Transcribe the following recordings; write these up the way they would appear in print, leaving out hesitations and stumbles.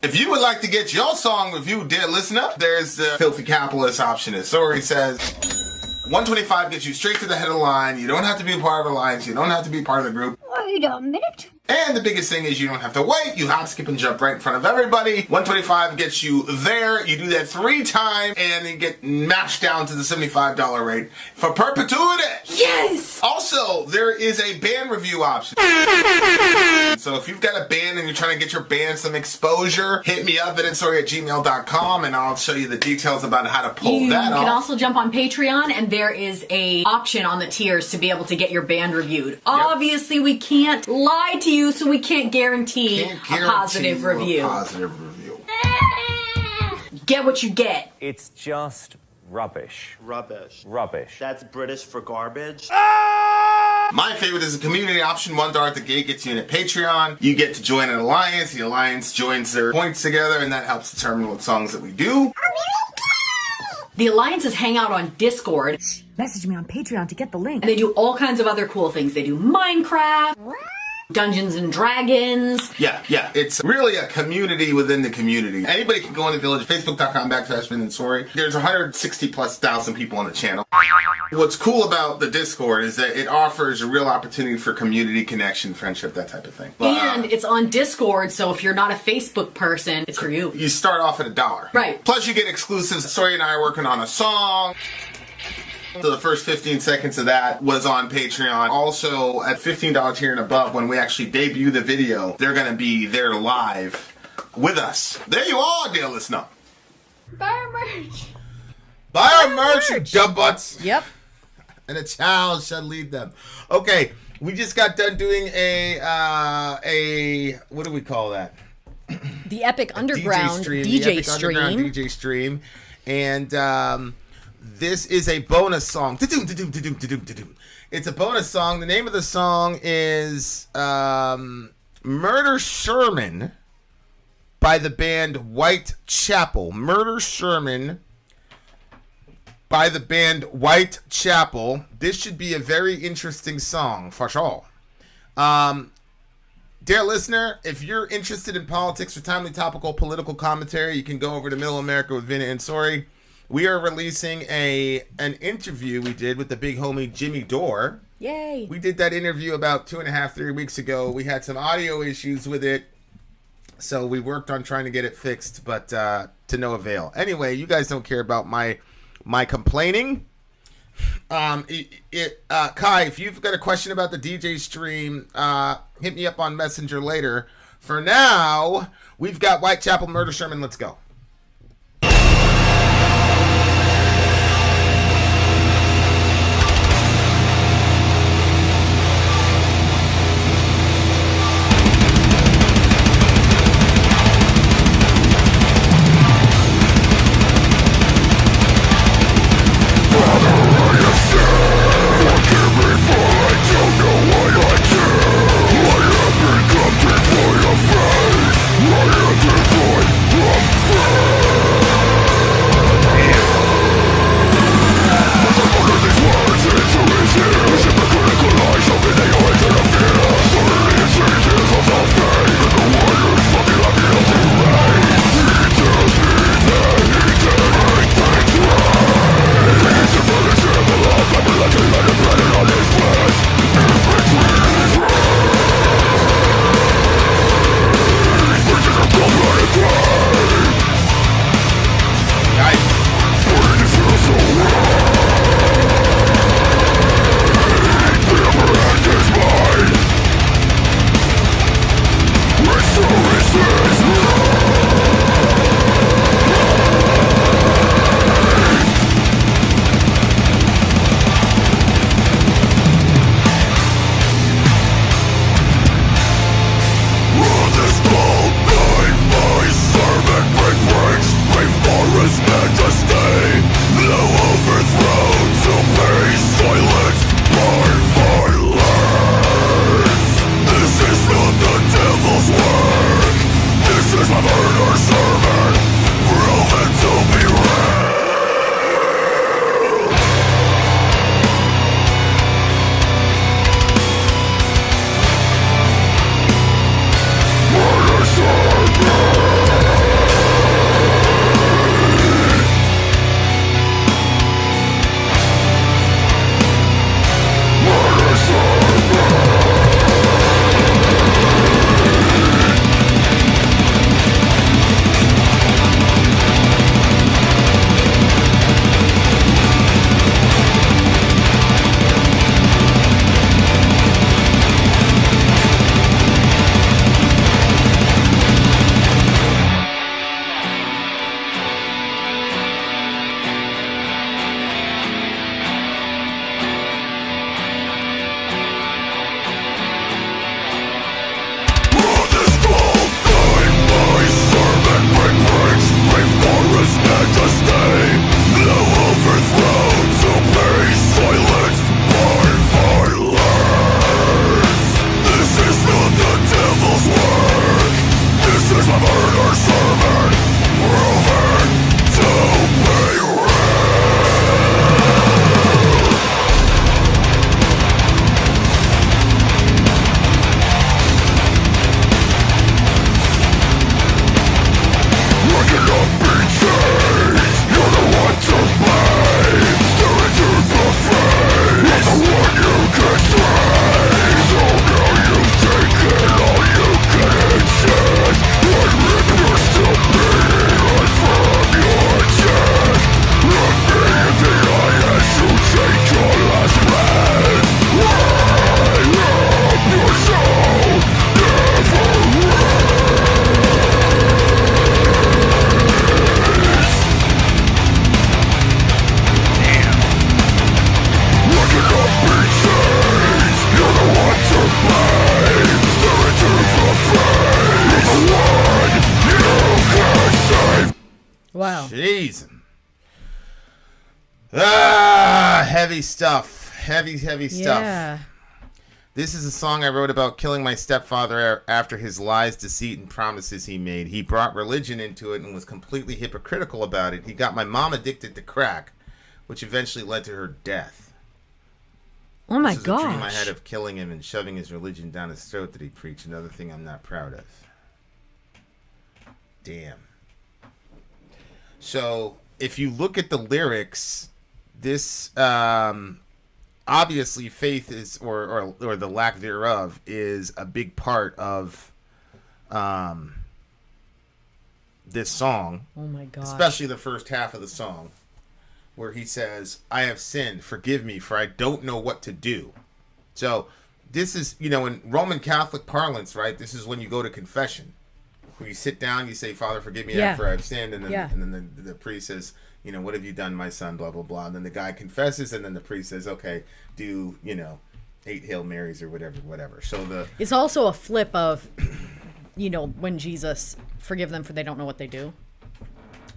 If you would like to get your song reviewed, dear listener, there's the filthy capitalist option. As Sori says, $125 gets you straight to the head of the line. You don't have to be a part of the alliance. You don't have to be part of the group. Wait a minute. And the biggest thing is you don't have to wait. You hop, skip, and jump right in front of everybody. $125 gets you there. You do that 3 times, and you get mashed down to the $75 rate for perpetuity. Yes! Also, there is a band review option. So if you've got a band and you're trying to get your band some exposure, hit me up at vinsori@gmail.com, and I'll show you the details about how to pull that off. You can also jump on Patreon, and there is a option on the tiers to be able to get your band reviewed. Yep. Obviously, we can't lie to you, so we can't guarantee a positive review. Get what you get. It's just rubbish. Rubbish. Rubbish. That's British for garbage. My favorite is the community option. $1 at the gate gets you in at Patreon. You get to join an alliance. The alliance joins their points together, and that helps determine what songs that we do. The alliances hang out on Discord. Message me on Patreon to get the link. And they do all kinds of other cool things. They do Minecraft, Dungeons and Dragons. Yeah. It's really a community within the community. Anybody can go on the Village, Facebook.com/Vin and Sori. There's 160,000+ people on the channel. What's cool about the Discord is that it offers a real opportunity for community connection, friendship, that type of thing. And it's on Discord, so if you're not a Facebook person, it's for you. You start off at $1. Right. Plus you get exclusives. Sori and I are working on a song. So the first 15 seconds of that was on Patreon. Also, at $15 tier and above, when we actually debut the video, they're going to be there live with us. There you are, dear listener. Buy our merch. Buy our merch, you dumb butts. Yep. And a child shall lead them. Okay, we just got done doing a what do we call that? The Epic Underground DJ stream. And this is a bonus song. It's a bonus song. The name of the song is Murder Sherman by the band Whitechapel. Murder Sherman by the band Whitechapel. This should be a very interesting song for sure. Dear listener, if you're interested in politics or timely topical political commentary, you can go over to Middle America with Vin and Sori. We are releasing an interview we did with the big homie Jimmy Dore. Yay. We did that interview about 2.5-3 weeks ago. We had some audio issues with it, so we worked on trying to get it fixed, but to no avail. Anyway, you guys don't care about my complaining. Kai, if you've got a question about the DJ stream, hit me up on Messenger later. For now, we've got Whitechapel, Murder Sherman. Let's go. For your face, I am devoid of faith. Wow. Jeez. Heavy stuff. Heavy stuff. Yeah. This is a song I wrote about killing my stepfather after his lies, deceit, and promises he made. He brought religion into it and was completely hypocritical about it. He got my mom addicted to crack, which eventually led to her death. Oh my This is a dream I gosh. had of killing him and shoving his religion down his throat that he preached. Another thing I'm not proud of. Damn. So, if you look at the lyrics, this obviously faith is, or the lack thereof, is a big part of this song. Oh my gosh. Especially the first half of the song, where he says, I have sinned, forgive me, for I don't know what to do. So, this is, in Roman Catholic parlance, right, this is when you go to confession. When you sit down, you say, Father, forgive me, for I've sinned, and then the priest says, what have you done, my son, blah, blah, blah. And then the guy confesses, and then the priest says, okay, do, 8 Hail Marys or whatever. So it's also a flip of, when Jesus, forgive them for they don't know what they do.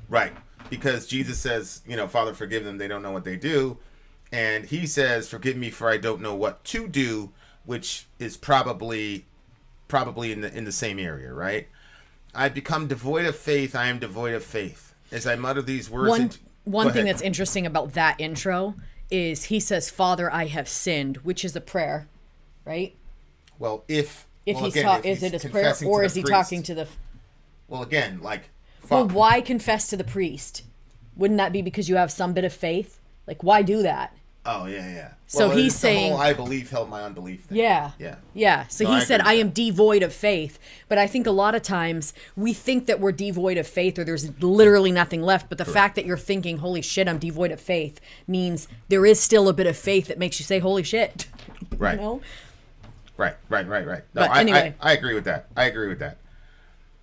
Right. Because Jesus says, Father, forgive them, they don't know what they do. And he says, forgive me for I don't know what to do, which is probably in the same area, right? I've become devoid of faith. I am devoid of faith. As I mutter these words. One thing that's interesting about that intro is he says, Father, I have sinned, which is a prayer, right? Well, is it his prayer, or is he talking to the... Well, again, Well, why confess to the priest? Wouldn't that be because you have some bit of faith? Why do that? Oh, yeah. So he's saying, the whole I believe help my unbelief thing. Yeah. So he said, I am devoid of faith. But I think a lot of times we think that we're devoid of faith or there's literally nothing left. But the fact that you're thinking, holy shit, I'm devoid of faith means there is still a bit of faith that makes you say, holy shit. Right. Right. No, But anyway. I agree with that.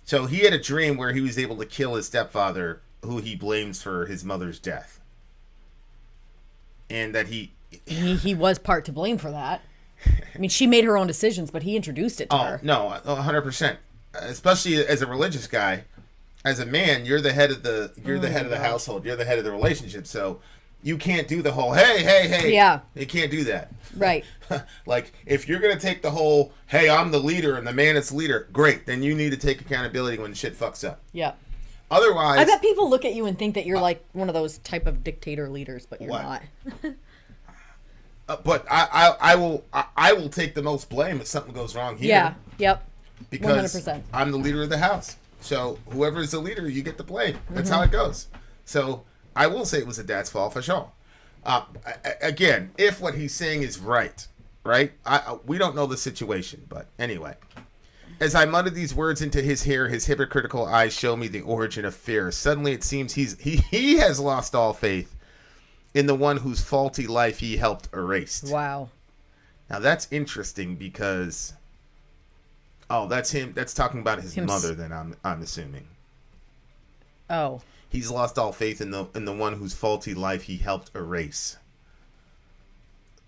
So he had a dream where he was able to kill his stepfather, who he blames for his mother's death. And that he was part to blame for that. I mean, she made her own decisions, but he introduced it to her. No, 100%. Especially as a religious guy, as a man, you're the head of the household. You're the head of the relationship. So you can't do the whole hey. Yeah. You can't do that. Right. If you're gonna take the whole hey, I'm the leader and the man is the leader, great. Then you need to take accountability when shit fucks up. Yeah. Otherwise, I bet people look at you and think that you're like one of those type of dictator leaders, but you're not. But I will take the most blame if something goes wrong here. Yeah. Yep. Because 100%. I'm the leader of the house. So whoever is the leader, you get the blame. That's how it goes. So I will say it was a dad's fault for sure. Again, if what he's saying is right? We don't know the situation, but anyway. As I muttered these words into his ear, his hypocritical eyes show me the origin of fear. Suddenly it seems he has lost all faith in the one whose faulty life he helped erase. Wow. Now that's interesting because... Oh, that's him. That's talking about his mother then, I'm assuming. Oh. He's lost all faith in the one whose faulty life he helped erase.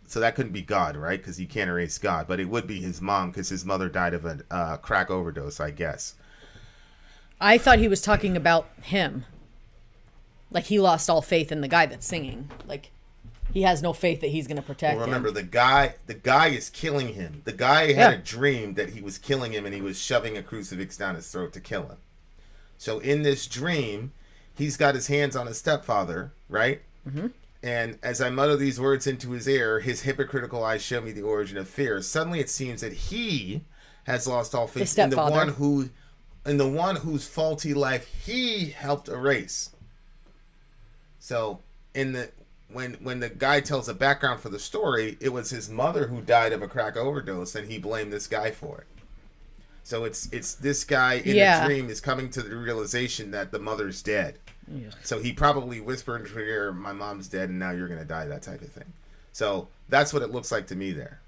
So that couldn't be God, right? Because he can't erase God. But it would be his mom because his mother died of a crack overdose, I guess. I thought he was talking about him. He lost all faith in the guy that's singing. He has no faith that he's going to protect well, remember, him. the guy is killing him. The guy had a dream that he was killing him and he was shoving a crucifix down his throat to kill him. So in this dream, he's got his hands on his stepfather, right? Mm-hmm. And as I mutter these words into his ear, his hypocritical eyes show me the origin of fear. Suddenly it seems that he has lost all faith in the one whose faulty life he helped erase. So when the guy tells the background for the story, it was his mother who died of a crack overdose, and he blamed this guy for it. So it's this guy in a dream is coming to the realization that the mother's dead. Yeah. So he probably whispered into her ear, my mom's dead and now you're going to die, that type of thing. So that's what it looks like to me there.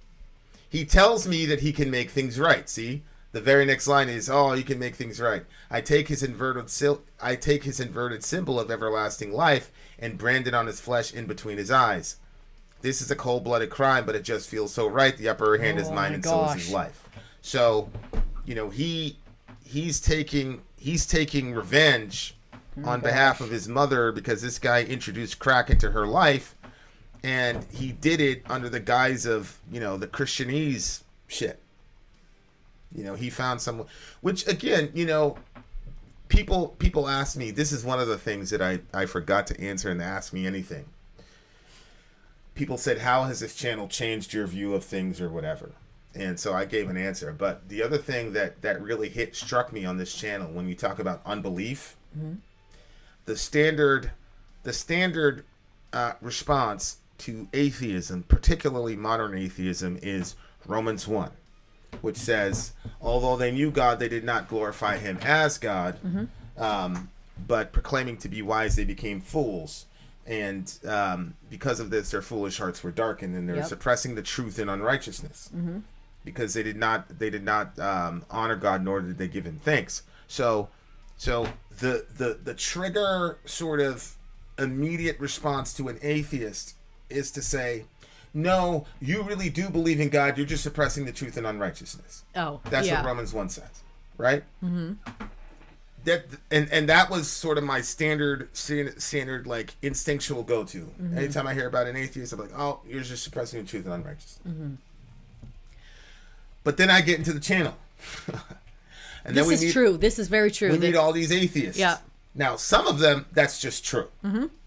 He tells me that he can make things right. See? The very next line is, oh, you can make things right. I take his inverted symbol of everlasting life and brand it on his flesh in between his eyes. This is a cold-blooded crime, but it just feels so right. The upper hand is mine and so is his life. So, he's taking revenge on behalf of his mother because this guy introduced crack into her life, and he did it under the guise of, you know, the Christianese shit. You know, he found someone, which again, you know, people ask me, this is one of the things that I forgot to answer and ask me anything. People said, how has this channel changed your view of things or whatever? And so I gave an answer. But the other thing that really struck me on this channel, when you talk about unbelief, the standard response to atheism, particularly modern atheism, is Romans 1, which says, although they knew God, they did not glorify him as God, but proclaiming to be wise, they became fools. And because of this, their foolish hearts were darkened, and they're suppressing the truth in unrighteousness, because they did not honor God, nor did they give him thanks. So the trigger sort of immediate response to an atheist is to say, no, you really do believe in God, you're just suppressing the truth in unrighteousness. Oh, that's what Romans 1 says, right? And that was sort of my standard like instinctual go-to. Anytime I hear about an atheist, I'm like, oh, you're just suppressing the truth in unrighteousness. But then I get into the channel. And this is true. This is very true. We meet all these atheists. Yeah. Now, some of them, that's just true.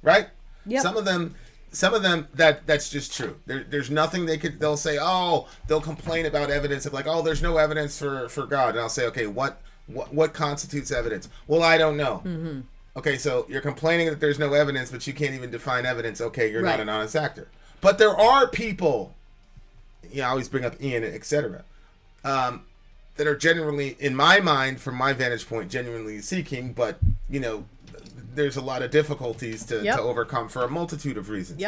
Right? Yep. Some of them that's just true. There's nothing they'll say, oh, they'll complain about evidence of like, oh, there's no evidence for God. And I'll say, okay, what constitutes evidence? Well, I don't know. Okay, so you're complaining that there's no evidence, but you can't even define evidence. Okay, you're not an honest actor. But there are people, I always bring up Ian, etc., that are genuinely, in my mind, from my vantage point, genuinely seeking, but, there's a lot of difficulties to overcome for a multitude of reasons.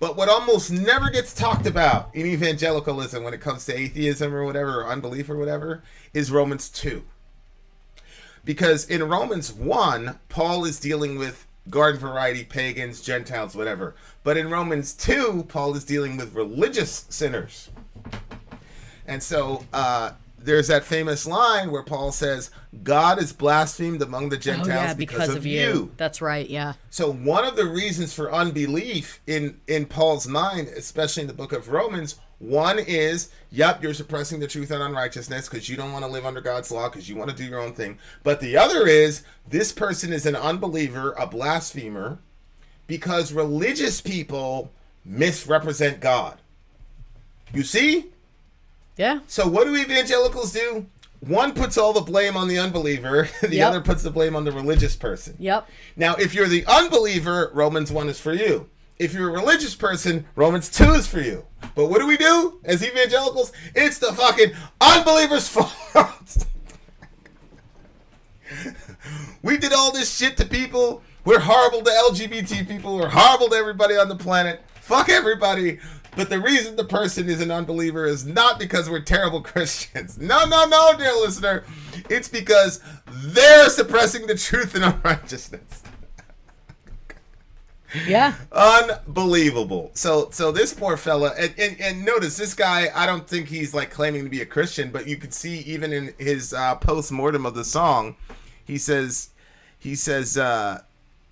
But what almost never gets talked about in evangelicalism when it comes to atheism or whatever, or unbelief or whatever, is Romans 2. Because in Romans 1, Paul is dealing with garden variety, pagans, Gentiles, whatever. But in Romans 2, Paul is dealing with religious sinners. And so there's that famous line where Paul says, God is blasphemed among the Gentiles because of you. That's right, yeah. So one of the reasons for unbelief in Paul's mind, especially in the book of Romans, one is, you're suppressing the truth and unrighteousness because you don't want to live under God's law because you want to do your own thing. But the other is, this person is an unbeliever, a blasphemer, because religious people misrepresent God. You see? Yeah. So what do evangelicals do? One puts all the blame on the unbeliever, the other puts the blame on the religious person. Now, if you're the unbeliever, Romans 1 is for you. If you're a religious person, Romans 2 is for you. But what do we do as evangelicals? It's the fucking unbelievers' fault. We did all this shit to people. We're horrible to LGBT people. We're horrible to everybody on the planet. Fuck everybody. But the reason the person is an unbeliever is not because we're terrible Christians. No, dear listener. It's because they're suppressing the truth in unrighteousness. Yeah. Unbelievable. So this poor fella, and notice this guy, I don't think he's like claiming to be a Christian, but you could see even in his post-mortem of the song, he says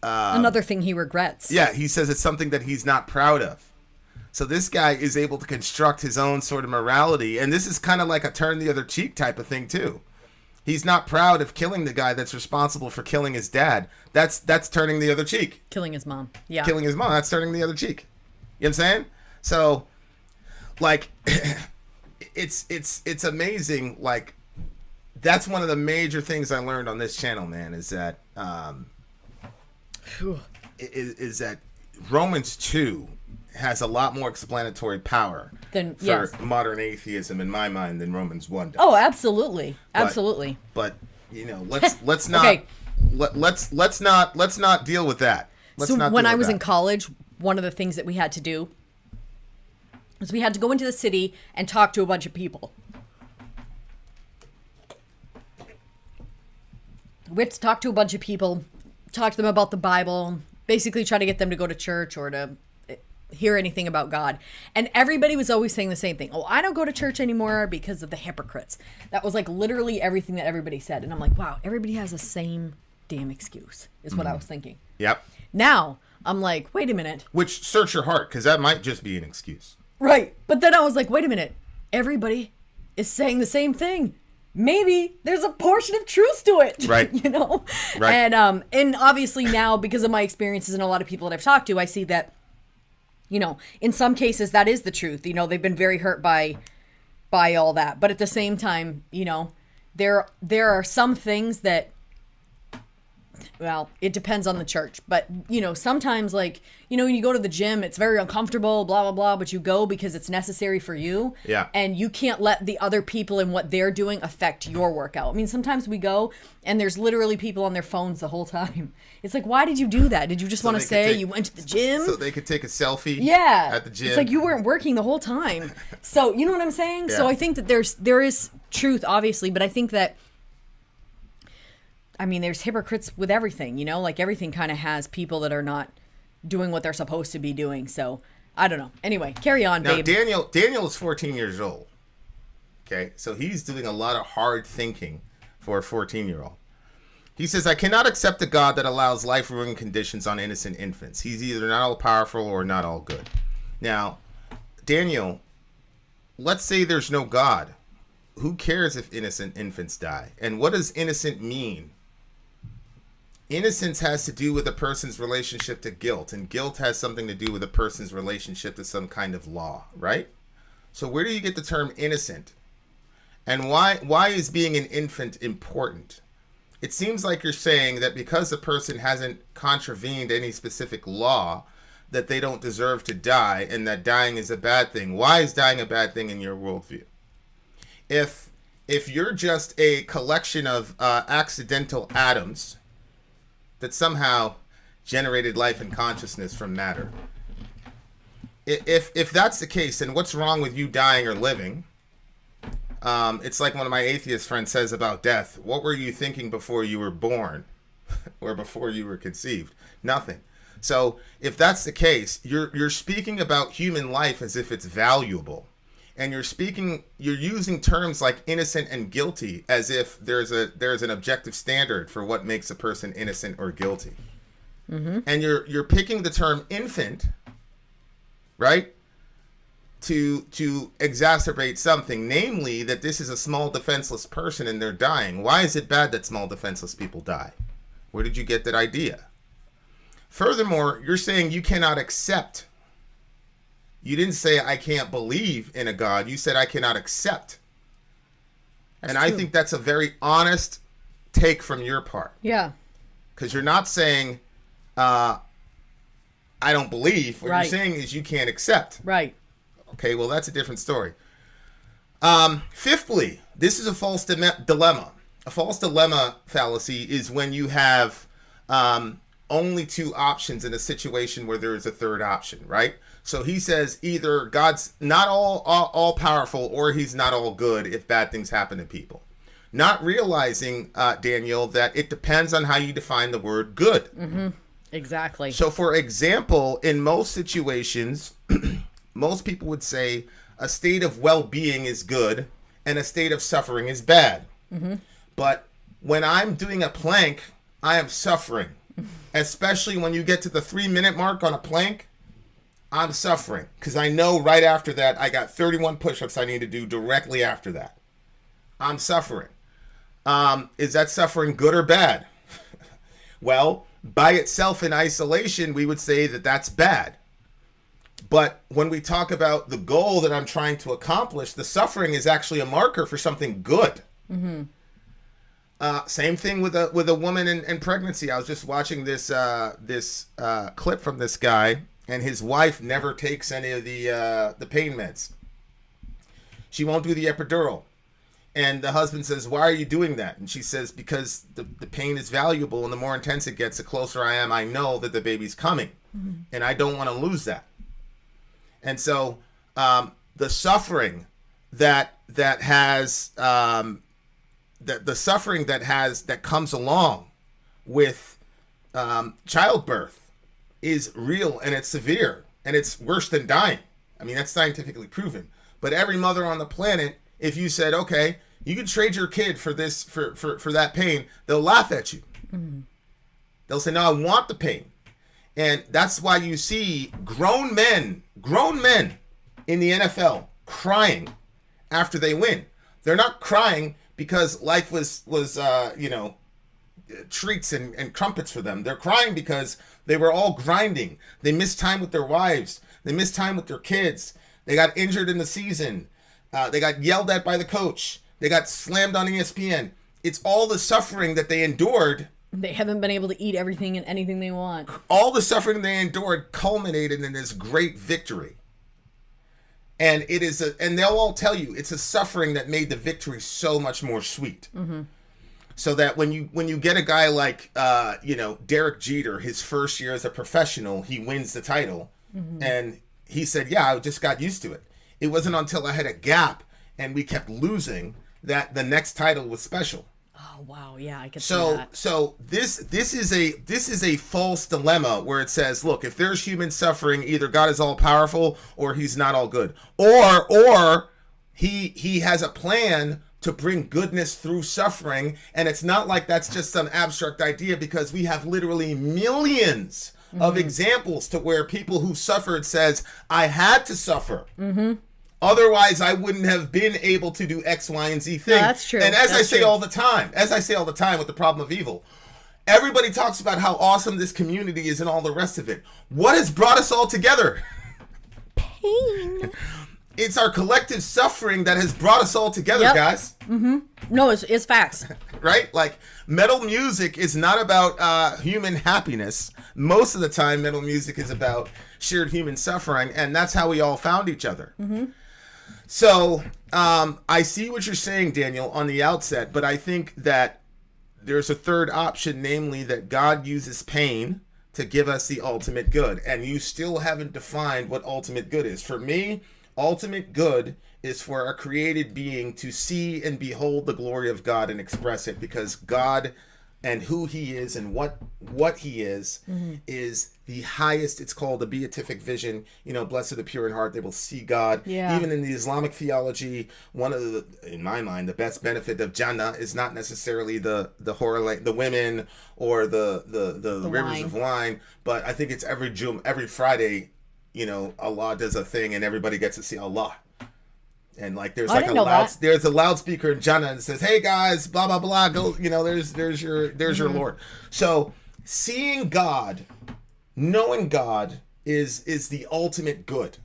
another thing he regrets. Yeah, he says it's something that he's not proud of. So this guy is able to construct his own sort of morality, and this is kind of like a turn the other cheek type of thing too. He's not proud of killing the guy that's responsible for killing his dad. That's turning the other cheek. Killing his mom. Yeah. Killing his mom. That's turning the other cheek. You know what I'm saying? So, like, it's amazing. Like, that's one of the major things I learned on this channel, man, is that is that Romans 2 has a lot more explanatory power for modern atheism in my mind than Romans 1 does. Oh, absolutely. Absolutely. But let's not okay. let's not deal with that. When I was in college, one of the things that we had to do was we had to go into the city and talk to a bunch of people. We had to talk to a bunch of people, talk to them about the Bible, basically try to get them to go to church or to hear anything about God. And everybody was always saying the same thing. Oh, I don't go to church anymore because of the hypocrites. That was like literally everything that everybody said. And I'm like, wow, everybody has the same damn excuse, is what I was thinking. Yep. Now, I'm like, wait a minute. Which, search your heart, because that might just be an excuse. Right. But then I was like, wait a minute. Everybody is saying the same thing. Maybe there's a portion of truth to it. Right. You know? Right. And obviously now, because of my experiences and a lot of people that I've talked to, I see that, you know, in some cases that is the truth. You know, they've been very hurt by all that. But at the same time, you know, there are some things that, well, it depends on the church, but you know, sometimes, like, you know, when you go to the gym, it's very uncomfortable, blah, blah, blah, but you go because it's necessary for you. Yeah. And you can't let the other people and what they're doing affect your workout. I mean, sometimes we go and there's literally people on their phones the whole time. It's like, why did you do that? Did you just want to say you went to the gym? So they could take a selfie Yeah. at the gym. It's like you weren't working the whole time. So, you know what I'm saying? Yeah. So I think that there is truth, obviously, but I think that, I mean, there's hypocrites with everything, you know, like everything kind of has people that are not doing what they're supposed to be doing. So I don't know. Anyway, carry on, now, babe. Daniel is 14 years old. Okay. So he's doing a lot of hard thinking for a 14-year-old. He says, I cannot accept a God that allows life-ruining conditions on innocent infants. He's either not all powerful or not all good. Now, Daniel, let's say there's no God. Who cares if innocent infants die? And what does innocent mean? Innocence has to do with a person's relationship to guilt, and guilt has something to do with a person's relationship to some kind of law, right? So where do you get the term innocent? And why is being an infant important? It seems like you're saying that because the person hasn't contravened any specific law, that they don't deserve to die, and that dying is a bad thing. Why is dying a bad thing in your worldview? If you're just a collection of accidental atoms that somehow generated life and consciousness from matter, if that's the case, then what's wrong with you dying or living? It's like one of my atheist friends says about death. What were you thinking before you were born or before you were conceived? Nothing. So if that's the case, you're speaking about human life as if it's valuable. And you're using terms like innocent and guilty as if there's an objective standard for what makes a person innocent or guilty. Mm-hmm. And you're picking the term infant, right, to exacerbate something, namely that this is a small defenseless person and they're dying. Why is it bad that small defenseless people die? Where did you get that idea? Furthermore, you're saying you cannot accept. You didn't say I can't believe in a God. You said I cannot accept. And I think that's a very honest take from your part. Yeah. Because you're not saying I don't believe. What Right. you're saying is you can't accept. Right. Okay, well, that's a different story. Fifthly, this is a false dilemma. A false dilemma fallacy is when you have only two options in a situation where there is a third option, right? So he says either God's not all powerful or he's not all good if bad things happen to people. Not realizing, Daniel, that it depends on how you define the word good. Mm-hmm. Exactly. So, for example, in most situations, most people would say a state of well-being is good and a state of suffering is bad. Mm-hmm. But when I'm doing a plank, I am suffering. Especially when you get to the 3-minute mark on a plank, I'm suffering because I know right after that I got 31 push-ups I need to do directly after that. I'm suffering. Is that suffering good or bad? Well, by itself in isolation, we would say that that's bad. But when we talk about the goal that I'm trying to accomplish, the suffering is actually a marker for something good. Mm-hmm. Same thing with a woman in pregnancy. I was just watching this clip from this guy, and his wife never takes any of the pain meds. She won't do the epidural. And the husband says, why are you doing that? And she says, because the pain is valuable, and the more intense it gets, the closer I am, I know that the baby's coming. Mm-hmm. And I don't want to lose that. And so the suffering that comes along with childbirth is real, and it's severe, and it's worse than dying. I mean, that's scientifically proven. But every mother on the planet, if you said, okay, you can trade your kid for this, for that pain, they'll laugh at you. Mm-hmm. They'll say, no, I want the pain. And that's why you see grown men in the NFL crying after they win. They're not crying because life was treats and crumpets for them. They're crying because they were all grinding. They missed time with their wives. They missed time with their kids. They got injured in the season. They got yelled at by the coach. They got slammed on ESPN. It's all the suffering that they endured. They haven't been able to eat everything and anything they want. All the suffering they endured culminated in this great victory. And and they'll all tell you it's a suffering that made the victory so much more sweet. Mm-hmm. So that when you get a guy like Derek Jeter, his first year as a professional, he wins the title, and he said, "Yeah, I just got used to it. It wasn't until I had a gap and we kept losing that the next title was special." Oh wow, yeah, I can see that. So this is a false dilemma where it says, look, if there's human suffering, either God is all powerful or he's not all good, or he has a plan to bring goodness through suffering, and it's not like that's just some abstract idea, because we have literally millions of examples to where people who suffered says, I had to suffer. Otherwise, I wouldn't have been able to do X, Y, and Z thing. No, that's true. And as that's I say true. all the time with the problem of evil, everybody talks about how awesome this community is and all the rest of it. What has brought us all together? Pain. It's our collective suffering that has brought us all together, guys. No, it's facts. Right? Like, metal music is not about human happiness. Most of the time, metal music is about shared human suffering, and that's how we all found each other. So, I see what you're saying, Daniel, on the outset, but I think that there's a third option, namely that God uses pain to give us the ultimate good, and you still haven't defined what ultimate good is. For me, ultimate good is for a created being to see and behold the glory of God and express it, because God and who he is and what he is the highest. It's called the beatific vision. Blessed the pure in heart, they will see God. Yeah. Even in the Islamic theology, one of the, in my mind, the best benefit of Jannah is not necessarily the women or the rivers wine. of wine, but I think it's every Friday, Allah does a thing and everybody gets to see Allah. And like there's like there's a loudspeaker in Jannah and it says, "Hey guys, blah blah blah, go." There's your Lord. So seeing God, knowing God is the ultimate good.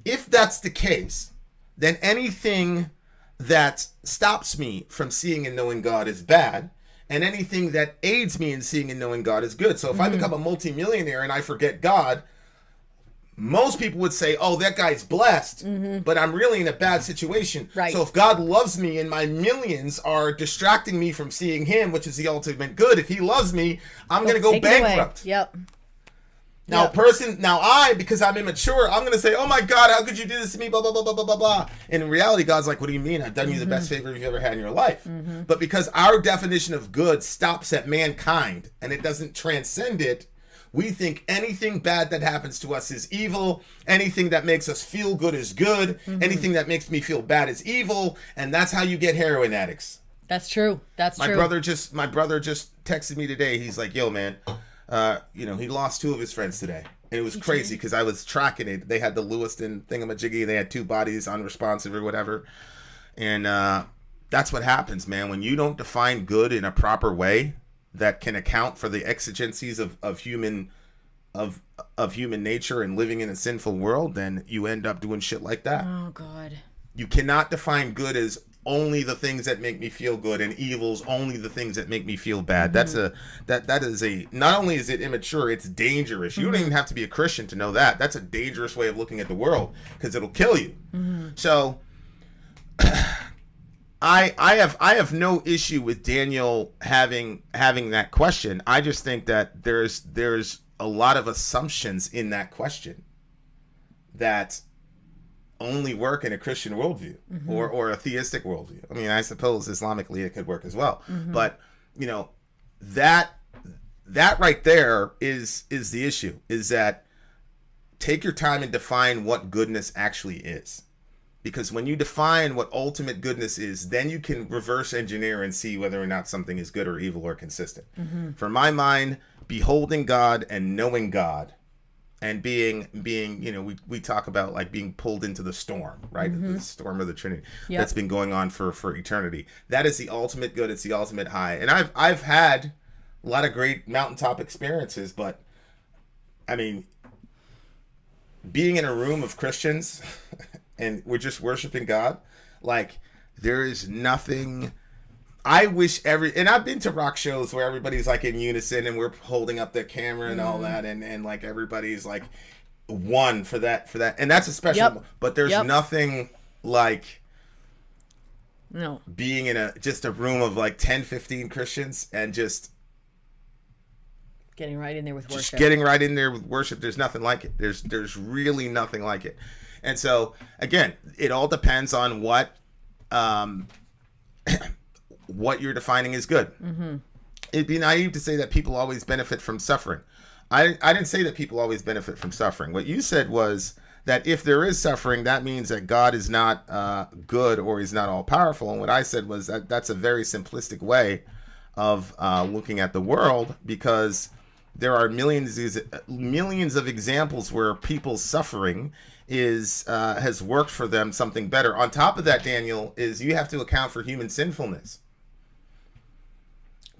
If that's the case, then anything that stops me from seeing and knowing God is bad, and anything that aids me in seeing and knowing God is good. So if I become a multimillionaire and I forget God, most people would say, oh, that guy's blessed, but I'm really in a bad situation. Right. So if God loves me and my millions are distracting me from seeing him, which is the ultimate good, if he loves me, I'm going to go bankrupt. Yep. Now, because I'm immature, I'm going to say, oh my God, how could you do this to me, blah, blah, blah, blah, blah, blah, blah. And in reality, God's like, what do you mean? I've done you the best favor you've ever had in your life. But because our definition of good stops at mankind and it doesn't transcend it, we think anything bad that happens to us is evil. Anything that makes us feel good is good. Anything that makes me feel bad is evil. And that's how you get heroin addicts. That's true. My brother just texted me today. He's like, yo, man, he lost 2 of his friends today. And it was crazy because I was tracking it. They had the Lewiston thingamajiggy. They had 2 bodies, unresponsive or whatever. And that's what happens, man. When you don't define good in a proper way that can account for the exigencies of human nature and living in a sinful world, then you end up doing shit like that. Oh God. You cannot define good as only the things that make me feel good and evil's only the things that make me feel bad. That is not only is it immature, it's dangerous. You don't even have to be a Christian to know that. That's a dangerous way of looking at the world because it'll kill you. So I have no issue with Daniel having that question. I just think that there's a lot of assumptions in that question that only work in a Christian worldview or a theistic worldview. I mean, I suppose Islamically it could work as well. But that right there is the issue, is that take your time and define what goodness actually is. Because when you define what ultimate goodness is, then you can reverse engineer and see whether or not something is good or evil or consistent. For my mind, beholding God and knowing God and being, we talk about like being pulled into the storm, right? The storm of the Trinity that's been going on for eternity. That is the ultimate good. It's the ultimate high. And I've had a lot of great mountaintop experiences, but I mean, being in a room of Christians and we're just worshiping God, like there is nothing. I wish and I've been to rock shows where everybody's like in unison and we're holding up their camera and all that, and like everybody's like one for that, and that's a special. But there's nothing like being in just a room of like 10, 15 Christians and just getting right in there with worship. Just getting right in there with worship. There's nothing like it. There's really nothing like it. And so again, it all depends on what you're defining as good. It'd be naive to say that people always benefit from suffering. I didn't say that people always benefit from suffering. What you said was that if there is suffering, that means that God is not good or he's not all powerful. And what I said was that that's a very simplistic way of looking at the world, because there are millions of examples where people's suffering has worked for them something better. On top of that, Daniel, is you have to account for human sinfulness,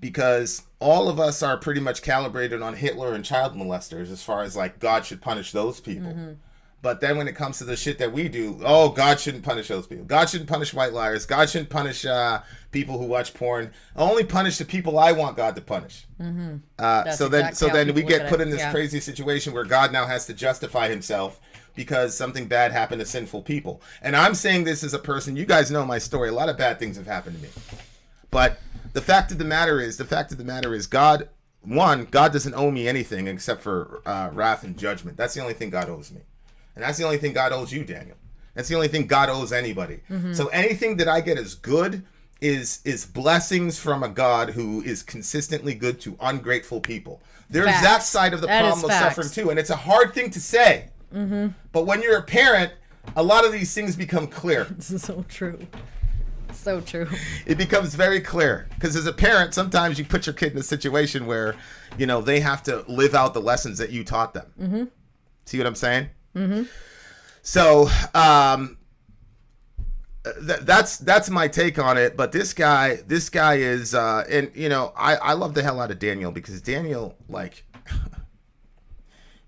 because all of us are pretty much calibrated on Hitler and child molesters as far as like God should punish those people. But then when it comes to the shit that we do, God shouldn't punish those people. God shouldn't punish white liars. God shouldn't punish people who watch porn. Only punish the people I want God to punish. So then we get put in this crazy situation where God now has to justify himself because something bad happened to sinful people. And I'm saying this as a person, you guys know my story. A lot of bad things have happened to me. But the fact of the matter is God doesn't owe me anything except for wrath and judgment. That's the only thing God owes me. And that's the only thing God owes you, Daniel. That's the only thing God owes anybody. So anything that I get as good is blessings from a God who is consistently good to ungrateful people. There's that side of the problem of suffering too. And it's a hard thing to say. But when you're a parent, a lot of these things become clear. This is so true. So true. It becomes very clear, because as a parent, sometimes you put your kid in a situation where, they have to live out the lessons that you taught them. See what I'm saying? So that's my take on it. But this guy is I love the hell out of Daniel, because Daniel, like,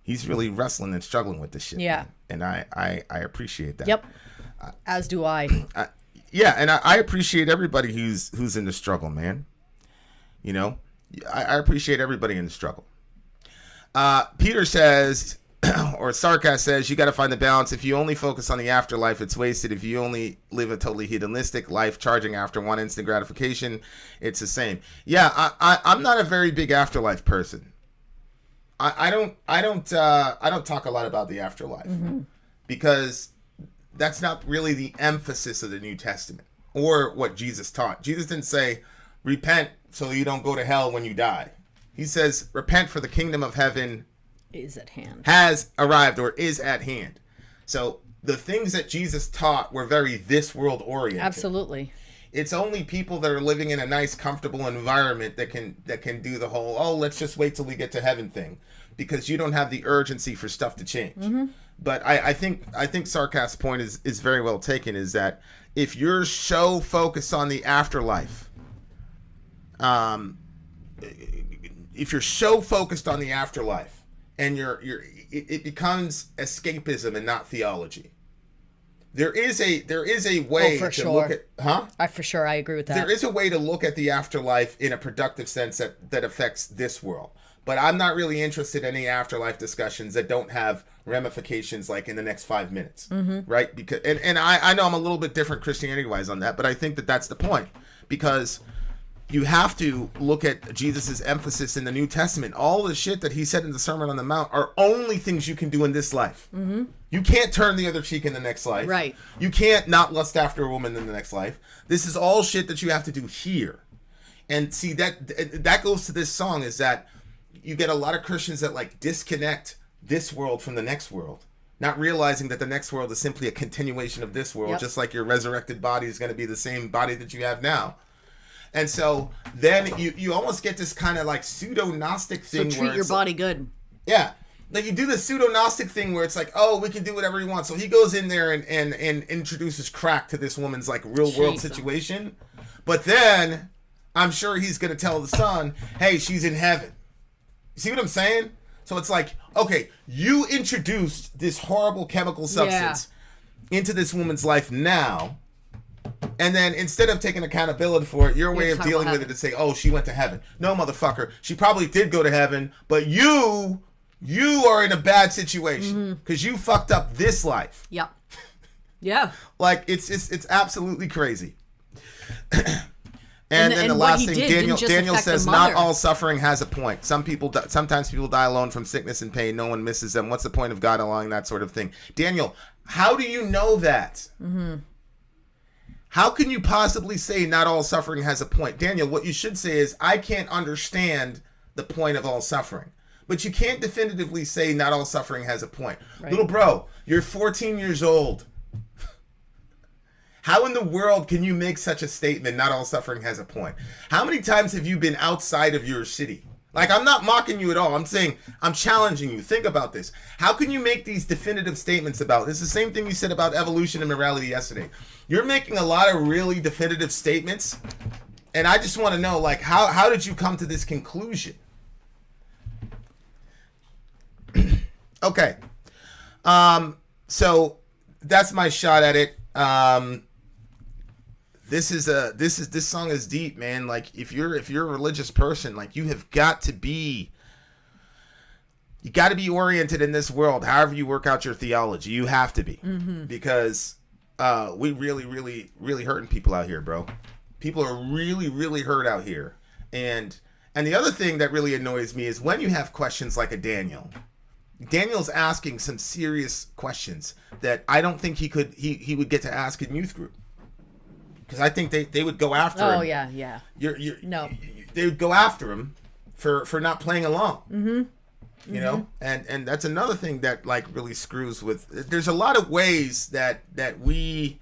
he's really wrestling and struggling with this shit. Yeah. Man. And I appreciate that. Yep. As do I. Yeah, and I appreciate everybody who's in the struggle, man. I appreciate everybody in the struggle. Peter says, or Sarkast says, you got to find the balance. If you only focus on the afterlife, it's wasted. If you only live a totally hedonistic life, charging after one instant gratification, it's the same. Yeah, I'm not a very big afterlife person. I don't talk a lot about the afterlife because that's not really the emphasis of the New Testament or what Jesus taught. Jesus didn't say, repent so you don't go to hell when you die. He says, repent, for the kingdom of heaven is at hand, has arrived, or is at hand. So the things that Jesus taught were very this world oriented. Absolutely. It's only people that are living in a nice, comfortable environment that can do the whole, let's just wait till we get to heaven thing, because you don't have the urgency for stuff to change. But I think Sarkast's point is very well taken, is that if you're so focused on the afterlife, and it becomes escapism and not theology. There is a way to look at, I agree with that. There is a way to look at the afterlife in a productive sense that affects this world. But I'm not really interested in any afterlife discussions that don't have ramifications like in the next 5 minutes, right? Because and I know I'm a little bit different Christianity-wise on that, but I think that that's the point, because you have to look at Jesus's emphasis in the New Testament. All the shit that he said in the Sermon on the Mount are only things you can do in this life. You can't turn the other cheek in the next life. Right. You can't not lust after a woman in the next life. This is all shit that you have to do here. And see, that goes to this song, is that you get a lot of Christians that like disconnect this world from the next world, not realizing that the next world is simply a continuation of this world, just like your resurrected body is going to be the same body that you have now. And so then you almost get this kind of like pseudo-Gnostic thing. So treat your body good. Yeah. Like you do the pseudo-Gnostic thing where it's like, oh, we can do whatever we want. So he goes in there and introduces crack to this woman's like real world situation. But then I'm sure he's going to tell the son, hey, she's in heaven. You see what I'm saying? So it's like, okay, you introduced this horrible chemical substance into this woman's life now. And then instead of taking accountability for it, your way of dealing with it is say, oh, she went to heaven. No, motherfucker. She probably did go to heaven, but you are in a bad situation because you fucked up this life. Yep. Yeah. Like, it's absolutely crazy. And then the last thing, Daniel says, not all suffering has a point. Sometimes people die alone from sickness and pain. No one misses them. What's the point of God allowing that sort of thing? Daniel, how do you know that? Mm-hmm. How can you possibly say not all suffering has a point? Daniel, what you should say is, I can't understand the point of all suffering. But you can't definitively say not all suffering has a point. Right. Little bro, you're 14 years old. How in the world can you make such a statement, not all suffering has a point? How many times have you been outside of your city? Like, I'm not mocking you at all. I'm saying, I'm challenging you. Think about this. How can you make these definitive statements about this? It's the same thing you said about evolution and morality yesterday. You're making a lot of really definitive statements. And I just want to know, like, how did you come to this conclusion? Okay. So that's my shot at it. This song is deep, man. Like, if you're a religious person, like, you got to be oriented in this world. However you work out your theology, you have to be, because we really hurting people out here, bro. People are really hurt out here. And the other thing that really annoys me is when you have questions like a Daniel's asking some serious questions that I don't think he would get to ask in youth group. Because I think they would go after him. Oh, yeah. They would go after him for not playing along. Mm-hmm. You know? And that's another thing that, like, really screws with... There's a lot of ways that we...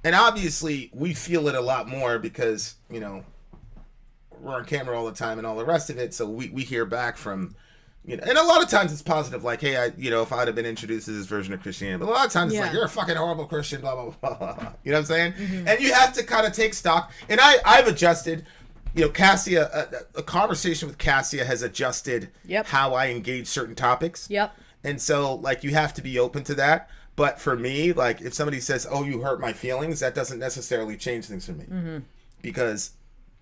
And obviously, we feel it a lot more because, you know, we're on camera all the time and all the rest of it. So we hear back from... You know, and a lot of times it's positive, like, hey, if I'd have been introduced to this version of Christianity. But a lot of times it's like, you're a fucking horrible Christian, blah, blah, blah, blah. You know what I'm saying? Mm-hmm. And you have to kind of take stock. And I've adjusted, Cassia, a conversation with Cassia has adjusted how I engage certain topics. Yep. And so, like, you have to be open to that. But for me, like, if somebody says, oh, you hurt my feelings, that doesn't necessarily change things for me. Mm-hmm. Because...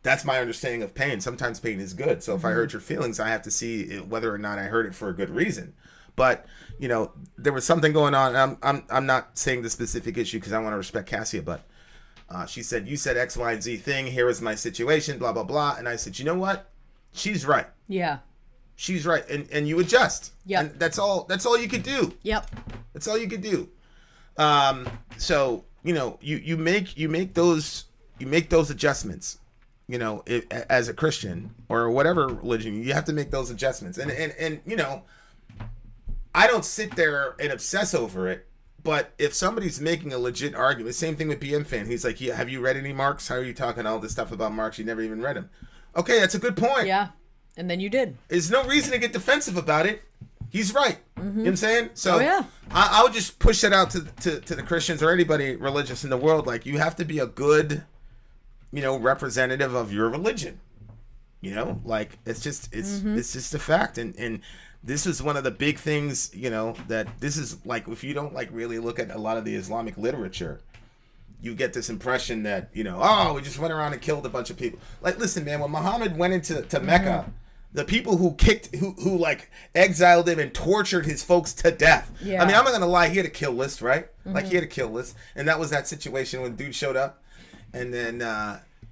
that's my understanding of pain. Sometimes pain is good. So if I hurt your feelings, I have to see whether or not I hurt it for a good reason. But, there was something going on. I'm not saying the specific issue because I want to respect Cassia, but she said, you said X, Y, and Z thing. Here is my situation, blah, blah, blah. And I said, you know what? She's right. Yeah. She's right. And you adjust. Yeah. And that's all you could do. Yep. That's all you could do. So, you make those adjustments. As a Christian or whatever religion, you have to make those adjustments. And I don't sit there and obsess over it, but if somebody's making a legit argument, same thing with BM Fan. He's like, have you read any Marx? How are you talking all this stuff about Marx? You never even read him. Okay, that's a good point. Yeah, and then you did. There's no reason to get defensive about it. He's right. Mm-hmm. You know what I'm saying? So I would just push that out to the Christians or anybody religious in the world. Like, you have to be a good... representative of your religion, like it's just a fact. And this is one of the big things, that this is like, if you don't like really look at a lot of the Islamic literature, you get this impression that, we just went around and killed a bunch of people. Like, listen, man, when Muhammad went into Mecca, the people who like exiled him and tortured his folks to death. Yeah. I mean, I'm not going to lie. He had a kill list, right? Mm-hmm. Like, he had a kill list. And that was that situation when dude showed up. And then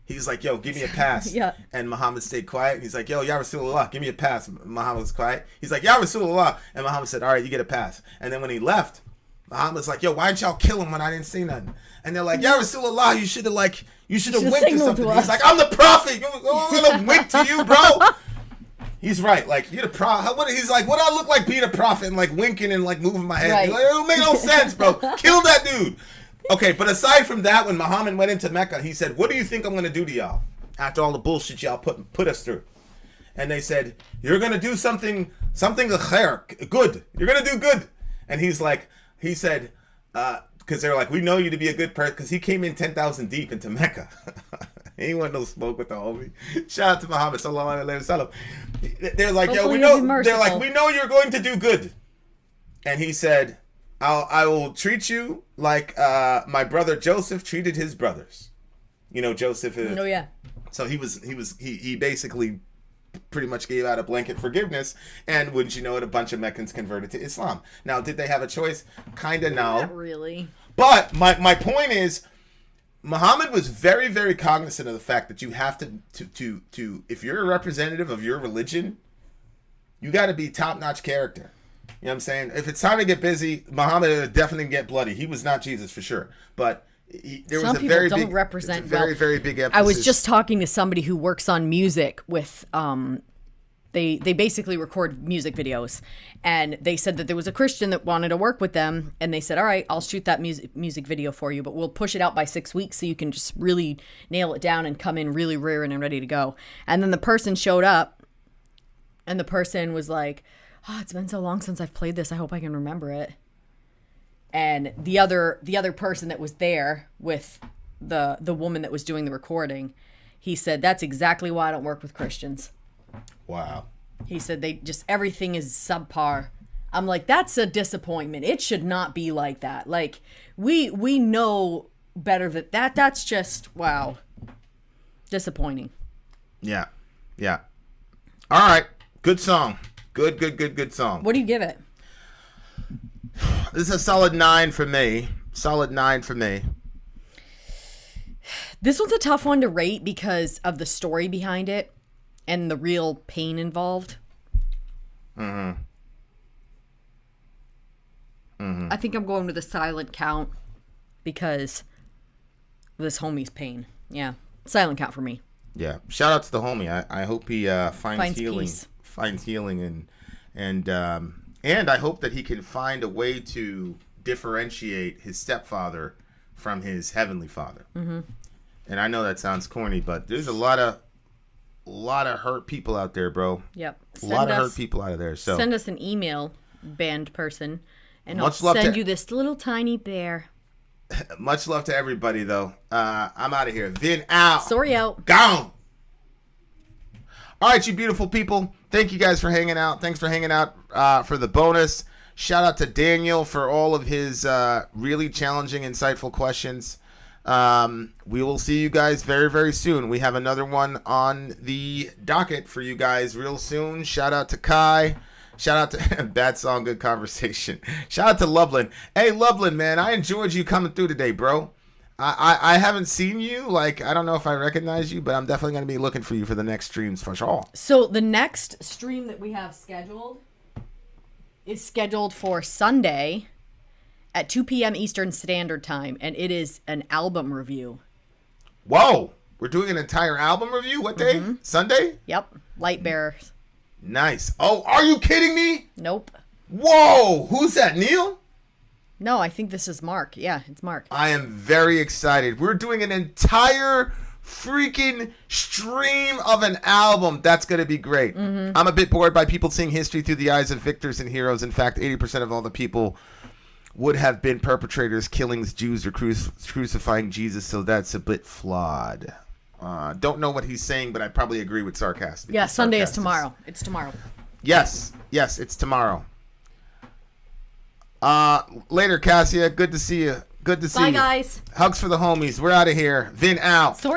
he's like, yo, give me a pass. Yeah. And Muhammad stayed quiet. He's like, yo, Ya Rasulullah, give me a pass. Muhammad was quiet. He's like, Ya Rasulullah. And Muhammad said, all right, you get a pass. And then when he left, Muhammad's like, yo, why didn't y'all kill him when I didn't say nothing? And they're like, Ya Rasulullah, you should have winked to something. He's like, I'm the prophet. I'm going to wink to you, bro. He's right. Like, you're the prophet. What, he's like, what do I look like being a prophet and like winking and like moving my head? Right. Like, it don't make no sense, bro. Kill that dude. Okay, but aside from that, when Muhammad went into Mecca, he said, what do you think I'm going to do to y'all after all the bullshit y'all put us through? And they said, you're going to do something khair, good. You're going to do good. And he said, because they're like, we know you to be a good person, because he came in 10,000 deep into Mecca. He ain't want no smoke with the homie. Shout out to Muhammad sallallahu alaihi wasallam. They're like, yo, we know. They're like, we know you're going to do good. And he said, I will treat you like my brother Joseph treated his brothers. You know, Joseph. Oh yeah. So he basically pretty much gave out a blanket forgiveness, and wouldn't you know it, a bunch of Meccans converted to Islam. Now, did they have a choice? Kinda, no. Not really. But my point is, Muhammad was very, very cognizant of the fact that you have to if you're a representative of your religion, you got to be top-notch character. You know what I'm saying? If it's time to get busy, Muhammad would definitely get bloody. He was not Jesus for sure, but there Some was a people very don't big, represent very, well. very big emphasis. I was just talking to somebody who works on music with they basically record music videos, and they said that there was a Christian that wanted to work with them, and they said, all right, I'll shoot that music video for you, but we'll push it out by 6 weeks so you can just really nail it down and come in really rearing and ready to go. And then the person showed up, and the person was like, oh, it's been so long since I've played this, I hope I can remember it. And the other person that was there with the woman that was doing the recording, he said, that's exactly why I don't work with Christians. Wow. He said everything is subpar. I'm like, that's a disappointment. It should not be like that. Like, we know better that's just, wow. Disappointing. Yeah. Yeah. All right. Good song. Good song. What do you give it? This is a solid 9 for me. Solid 9 for me. This one's a tough one to rate because of the story behind it and the real pain involved. I think I'm going with a silent count because of this homie's pain. Yeah. Silent count for me. Yeah. Shout out to the homie. I hope he finds healing. Peace. Finds healing and I hope that he can find a way to differentiate his stepfather from his heavenly father. Mm-hmm. And I know that sounds corny, but there's a lot of hurt people out there, bro. Yep. A lot of hurt people out of there. So send us an email, band person, and I'll send you this little tiny bear. Much love to everybody, though. I'm out of here. Vin out. Sori out. Gone. All right, you beautiful people. Thank you guys for hanging out. Thanks for hanging out for the bonus. Shout out to Daniel for all of his really challenging, insightful questions. We will see you guys very, very soon. We have another one on the docket for you guys real soon. Shout out to Kai. Shout out to bad song, good conversation. Shout out to Loveland. Hey, Loveland, man, I enjoyed you coming through today, bro. I haven't seen you. Like, I don't know if I recognize you, but I'm definitely going to be looking for you for the next streams for sure. So the next stream that we have scheduled is scheduled for Sunday at 2 p.m. Eastern Standard Time, and it is an album review. Whoa! We're doing an entire album review? What day? Mm-hmm. Sunday? Yep. Light Bearers. Nice. Oh, are you kidding me? Nope. Whoa! Who's that, Neil? No, I think this is Mark. Yeah, it's Mark. I am very excited. We're doing an entire freaking stream of an album. That's going to be great. Mm-hmm. I'm a bit bored by people seeing history through the eyes of victors and heroes. In fact, 80% of all the people would have been perpetrators, killings, Jews, or crucifying Jesus, so that's a bit flawed. Don't know what he's saying, but I probably agree with sarcasm. Yeah, Sunday is tomorrow. It's tomorrow. Yes, it's tomorrow. Later, Cassia. Good to see you. Good to see you. Bye, guys. Hugs for the homies. We're out of here. Vin out. Sorry.